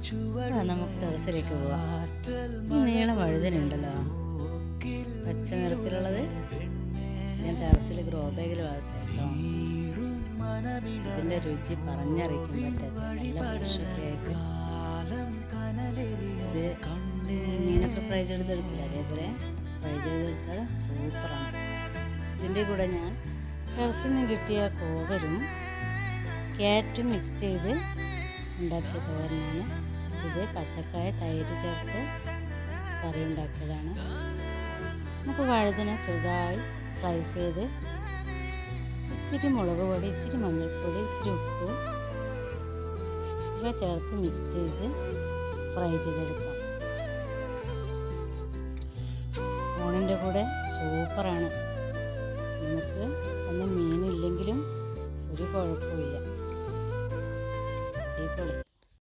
നമുക്ക് ടെറസിലേക്ക് പോവാം. നീളം വഴുതനുണ്ടല്ലോ, പച്ച നിറത്തിലുള്ളത്. ഞാൻ ടെറസിൽ ഗ്രോ ബാഗിൽ വളർത്തിട്ടോ. ഇതിൻ്റെ രുചി പറഞ്ഞറിയിക്കാൻ പറ്റാത്ത നല്ല ഫ്രഷൊക്കെ ആയിട്ട്. ഇത് മീനൊക്കെ ഫ്രൈ ചെയ്തെടുക്കില്ല, അതേപോലെ ഫ്രൈ ചെയ്തെടുത്താൽ സൂപ്പറാണ്. ഇതിൻ്റെ കൂടെ ഞാൻ ടെറസിൽ നിന്ന് കിട്ടിയ കോവലും ക്യാരറ്റും മിക്സ് ചെയ്ത് ഉണ്ടാക്കിയ തോരനാണ് ഇത്. പച്ചക്കായ തൈര് ചേർത്ത് കറി ഉണ്ടാക്കിയതാണ്. നമുക്ക് വഴുതന ചെറുതായി സ്ലൈസ് ചെയ്ത് ഇച്ചിരി മുളക് പൊടി, ഇച്ചിരി മഞ്ഞൾപ്പൊടി, ഇച്ചിരി ഉപ്പ് ഇവ ചേർത്ത് മിക്സ് ചെയ്ത് ഫ്രൈ ചെയ്തെടുക്കാം. ഊണിൻ്റെ കൂടെ സൂപ്പറാണ്. നമുക്ക് അന്ന് മീനില്ലെങ്കിലും ഒരു കുഴപ്പമില്ല, അടിപൊളി.